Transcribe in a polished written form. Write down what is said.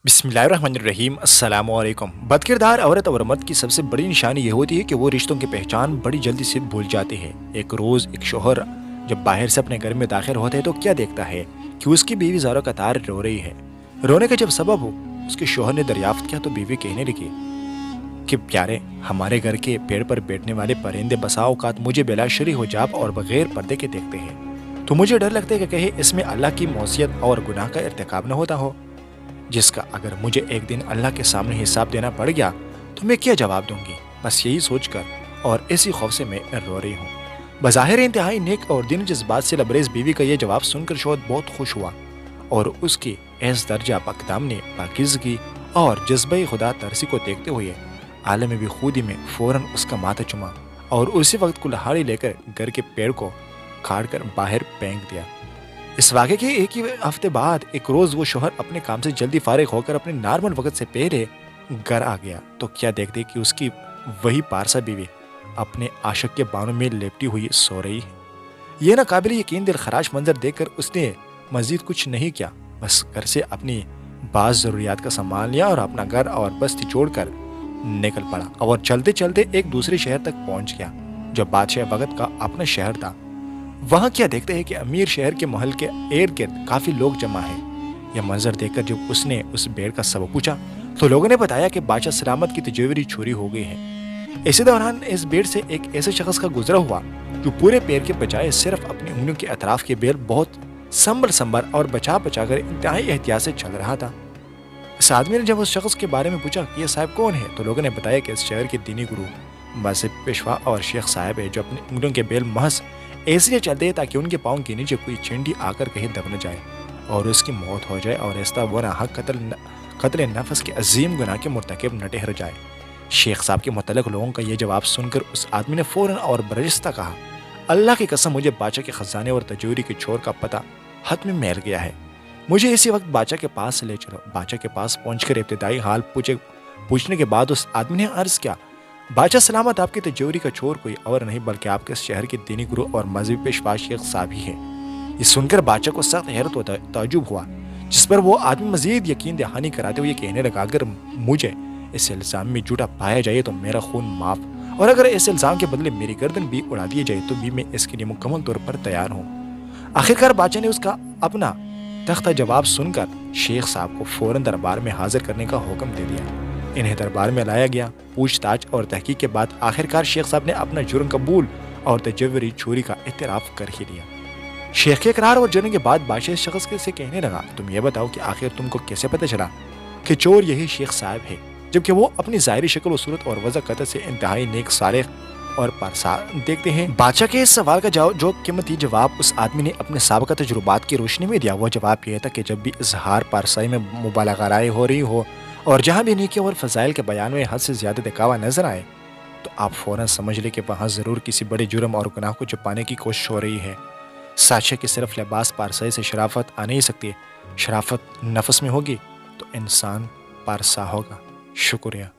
बिस्मिल्लाहिर्रहमानिर्रहीम अस्सलाम वालेकुम। बदकिरदार औरत और मर्द की सबसे बड़ी निशानी ये होती है कि वो रिश्तों की पहचान बड़ी जल्दी से भूल जाते हैं। एक रोज़ एक शोहर जब बाहर से अपने घर में दाखिल होते हैं तो क्या देखता है कि उसकी बीवी ज़ारो कतार रो रही है। रोने का जब सबब हो उसके शोहर ने दरियाफ्त किया तो बीवी कहने लगी कि प्यारे, हमारे घर के पेड़ पर बैठने वाले परिंदे बसा औकात मुझे बिला शरी हिजाब और बगैर पर्दे के देखते हैं, तो मुझे डर लगता है कि कहीं इसमें अल्लाह की मौसियत और गुनाह का इर्तिकाब न होता हो, जिसका अगर मुझे एक दिन अल्लाह के सामने हिसाब देना पड़ गया तो मैं क्या जवाब दूंगी। बस यही सोचकर और इसी खौफ से मैं रो रही हूँ। बज़ाहिर इंतहाई नेक और दिन जज्बात से लबरेज बीवी का यह जवाब सुनकर शोहर बहुत खुश हुआ और उसकी ऐस दर्जा पकदाम ने पाकीज़गी और जज्बे खुदा तरसी को देखते हुए आलम भी खुदी में फ़ौरन उसका माथा चुमा और उसी वक्त कुल्हाड़ी लेकर घर के पेड़ को काट कर बाहर फेंक दिया। इस वाक़े के एक ही हफ्ते बाद एक रोज़ वो शोहर अपने काम से जल्दी फारिग होकर अपने नॉर्मल वक्त से पहले घर आ गया तो क्या देखते कि उसकी वही पारसा बीवी अपने आशिक के बानों में लेपटी हुई सो रही है। यह नाकाबिल यकीन दिल खराश मंजर देखकर उसने मजीद कुछ नहीं किया, बस घर से अपनी बाज़ ज़रूरियात का सामान लिया और अपना घर और बस्ती छोड़कर निकल पड़ा और चलते चलते एक दूसरे शहर तक पहुंच गया जो बादशाह वक्त का अपना शहर था। वहां क्या देखते हैं कि अमीर शहर के महल के इर्द गिर्द काफी लोग जमा हैं। यह मंजर देखकर जब उसने उस भेड़ का सबब पूछा तो लोगों ने बताया कि बादशाह सलामत की तिजोरी चोरी हो गई है। इसी दौरान इस भेड़ से एक ऐसे शख्स का गुजरा हुआ जो पूरे पैर के बजाय सिर्फ अपनी उंगलियों के अतराफ के बेल बहुत संभल और बचा कर इंतहाई एहतियात से चल रहा था। इस आदमी ने जब उस शख्स के बारे में पूछा कि यह साहब कौन है तो लोगों ने बताया कि इस शहर के दीनी गुरु मज़हब पेशवा और शेख साहब है जो अपनी उंगलियों के बेल महज इसलिए चलते हैं ताकि उनके पाँव के नीचे कोई चिंडी आकर कहीं दब न जाए और उसकी मौत हो जाए और ऐसा वो नाहक कत्ल नफस के अजीम गुनाह के मुर्तकिब न ठहर जाए। शेख साहब के मुतल्लिक लोगों का यह जवाब सुनकर उस आदमी ने फ़ौरन और बरजस्ता कहा, अल्लाह की कसम मुझे बादशाह के ख़जाने और तजूरी के चोर का पता हाथ में मिल गया है, मुझे इसी वक्त बादशाह के पास से ले चलो। बादशाह के पास पहुंचकर इब्तिदाई हाल पूछने के बाद उस आदमी ने अर्ज़ किया, बादशाह सलामत, आपकी तिजोरी का चोर कोई और नहीं बल्कि आपके शहर के दीनी गुरु और मजहबी पेशवा शेख साहब ही है। ये सुनकर बादशाह को सख्त हैरत व ताज्जुब हुआ, जिस पर वो आदमी मजीद यकीन दहानी कराते हुए कहने लगा, अगर मुझे इस इल्ज़ाम में झूठा पाया जाए तो मेरा खून माफ़, और अगर इस इल्ज़ाम के बदले मेरी गर्दन भी उड़ा दी जाए तो भी मैं इसके लिए मुकम्मल तौर पर तैयार हूँ। आखिरकार बादशाह ने उसका अपना तख्ता जवाब सुनकर शेख साहब को फ़ौरन दरबार में हाजिर करने का हुक्म दे दिया। इन्हें दरबार में लाया गया। पूछताछ और तहकीक के बाद आखिरकार शेख साहब ने अपना जुर्म कबूल और तजव्वरी चोरी का इतराफ़ कर ही लिया। शेख के इकरार और जुर्म के बाद बादशाह शख्स से कहने लगा, तुम ये बताओ कि आखिर तुमको कैसे पता चला कि चोर यही शेख साहब है, जबकि वो अपनी ज़ाहिरी शक्ल, सूरत और वज़ह कतर से इंतहाई नेक, सालेह और पारसा देखते हैं। बादशाह के इस सवाल का जो कीमती जवाब उस आदमी ने अपने साबिक़ा तजुर्बात की रोशनी में दिया, वह जवाब यह था कि जब भी इजहार पारसाई में मुबालगा राय हो रही हो और जहाँ भी नेकी और फ़ज़ाइल के बयान में हद से ज़्यादा दिखावा नजर आए तो आप फ़ौरन समझ लें कि वहाँ ज़रूर किसी बड़े जुर्म और गुनाह को छुपाने की कोशिश हो रही है। सच है कि सिर्फ लिबास पारसाई से शराफत आ नहीं सकती, शराफत नफस में होगी तो इंसान पारसा होगा। शुक्रिया।